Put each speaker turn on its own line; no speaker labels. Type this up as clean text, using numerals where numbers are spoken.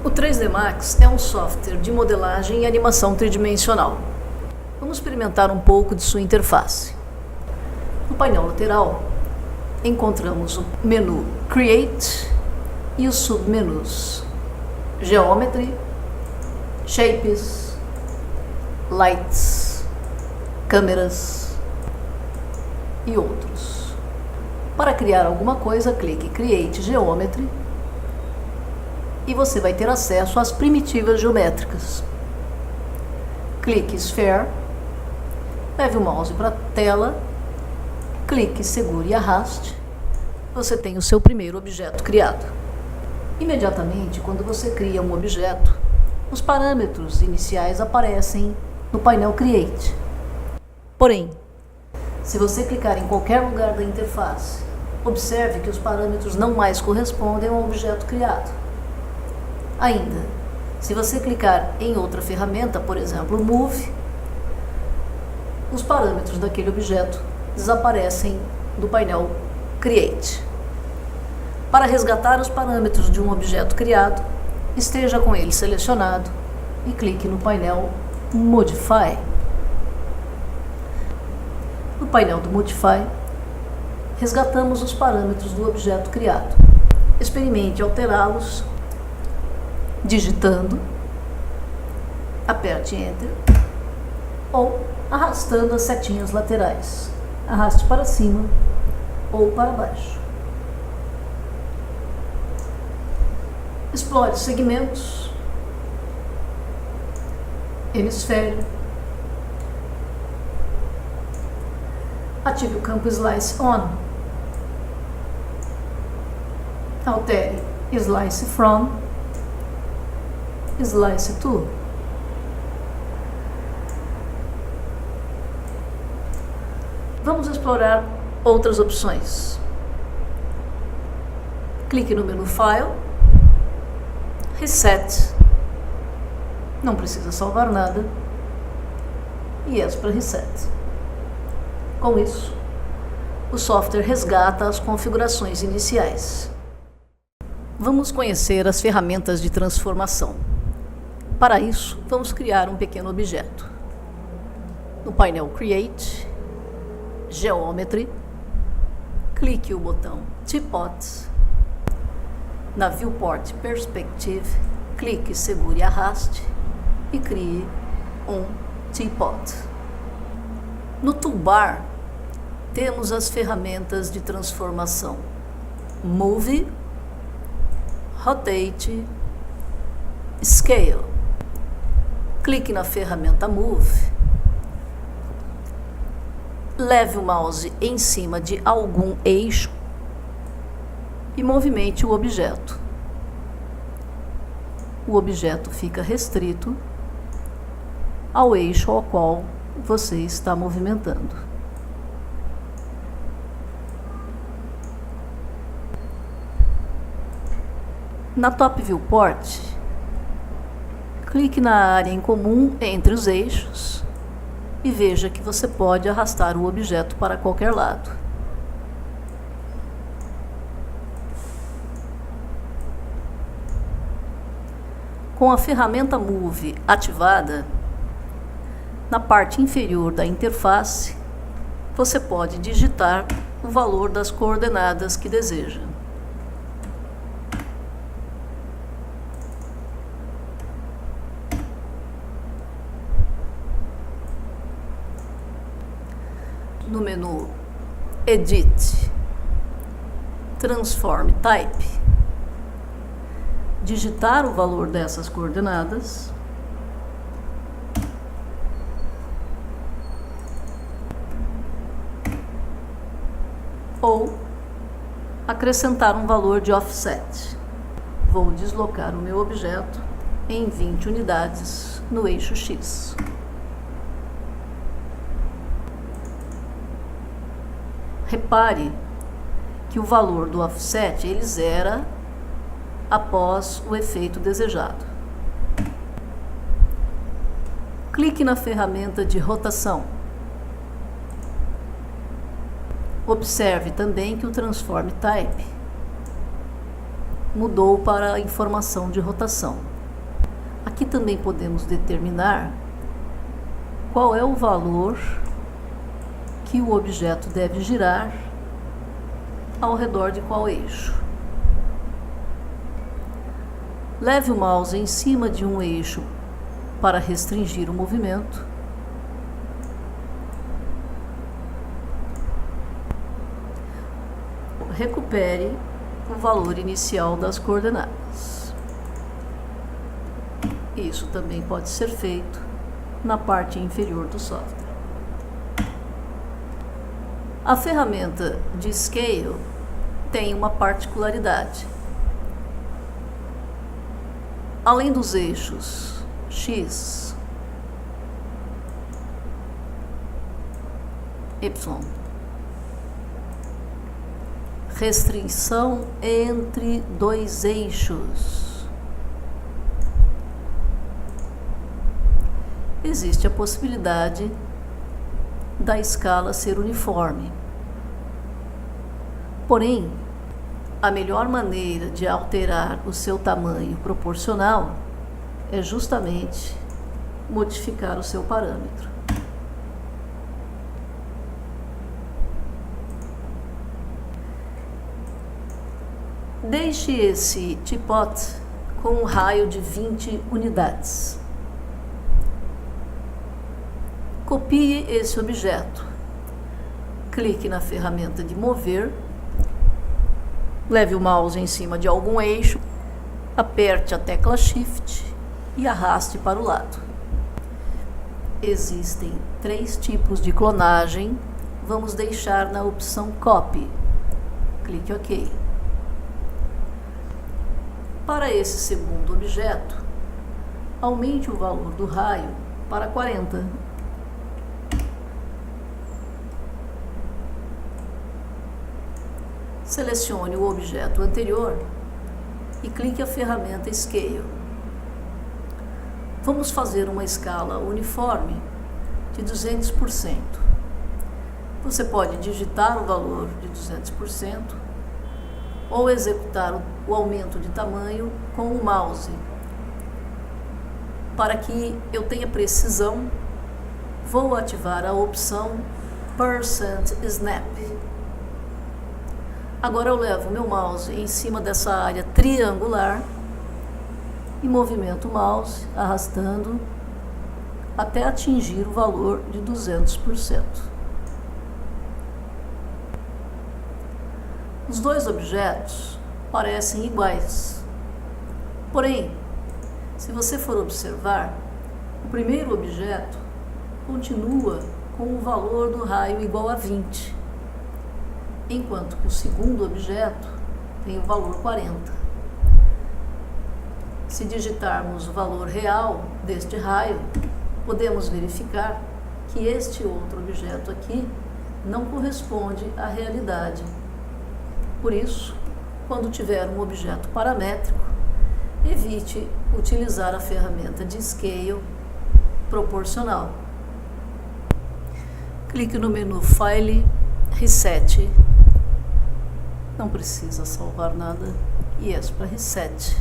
O 3D Max é um software de modelagem e animação tridimensional. Vamos experimentar um pouco de sua interface. No painel lateral, encontramos o menu Create e os submenus Geometry, Shapes, Lights, Câmeras e outros. Para criar alguma coisa, clique Create Geometry e você vai ter acesso às primitivas geométricas. Clique Sphere, leve o mouse para a tela, clique, segure e arraste. Você tem o seu primeiro objeto criado. Imediatamente, quando você cria um objeto, os parâmetros iniciais aparecem no painel Create. Porém, se você clicar em qualquer lugar da interface, observe que os parâmetros não mais correspondem ao objeto criado. Ainda, se você clicar em outra ferramenta, por exemplo, Move, os parâmetros daquele objeto desaparecem do painel Create. Para resgatar os parâmetros de um objeto criado, esteja com ele selecionado e clique no painel Modify. No painel do Modify, resgatamos os parâmetros do objeto criado. Experimente alterá-los digitando, aperte Enter ou arrastando as setinhas laterais. Arraste para cima ou para baixo. Explore segmentos, hemisfério. Ative o campo Slice On. Altere Slice From, Slice To. Vamos explorar outras opções. Clique no menu File, Reset. Não precisa salvar nada. E Yes para Reset. Com isso, o software resgata as configurações iniciais. Vamos conhecer as ferramentas de transformação. Para isso, vamos criar um pequeno objeto. No painel Create, Geometry, clique o botão Teapot. Na Viewport Perspective, clique, segure e arraste e crie um teapot. No toolbar, temos as ferramentas de transformação Move, Rotate, Scale. Clique na ferramenta Move, leve o mouse em cima de algum eixo e movimente o objeto. O objeto fica restrito ao eixo ao qual você está movimentando. Na Top Viewport, clique na área em comum entre os eixos e veja que você pode arrastar o objeto para qualquer lado. Com a ferramenta Move ativada, na parte inferior da interface, você pode digitar o valor das coordenadas que deseja. No menu Edit, Transform Type, digitar o valor dessas coordenadas ou acrescentar um valor de offset. Vou deslocar o meu objeto em 20 unidades no eixo X. Repare que o valor do offset ele zera após o efeito desejado. Clique na ferramenta de rotação. Observe também que o Transform Type mudou para a informação de rotação. Aqui também podemos determinar qual é o valor que o objeto deve girar ao redor de qual eixo. Leve o mouse em cima de um eixo para restringir o movimento. Recupere o valor inicial das coordenadas. Isso também pode ser feito na parte inferior do software. A ferramenta de Scale tem uma particularidade. Além dos eixos X, Y, restrição entre dois eixos, existe a possibilidade da escala ser uniforme. Porém, a melhor maneira de alterar o seu tamanho proporcional é justamente modificar o seu parâmetro. Deixe esse teapot com um raio de 20 unidades. Copie esse objeto. Clique na ferramenta de mover. Leve o mouse em cima de algum eixo, aperte a tecla Shift e arraste para o lado. Existem 3 tipos de clonagem. Vamos deixar na opção Copy. Clique OK. Para esse segundo objeto, aumente o valor do raio para 40. Selecione o objeto anterior e clique a ferramenta Scale. Vamos fazer uma escala uniforme de 200%. Você pode digitar o valor de 200% ou executar o aumento de tamanho com o mouse. Para que eu tenha precisão, vou ativar a opção % Snap. Agora eu levo o meu mouse em cima dessa área triangular e movimento o mouse arrastando até atingir o valor de 200%. Os dois objetos parecem iguais. Porém, se você for observar, o primeiro objeto continua com o valor do raio igual a 20, enquanto que o segundo objeto tem o valor 40. Se digitarmos o valor real deste raio, podemos verificar que este outro objeto aqui não corresponde à realidade. Por isso, quando tiver um objeto paramétrico, evite utilizar a ferramenta de Scale proporcional. Clique no menu File, Reset. Não precisa salvar nada. E para Reset.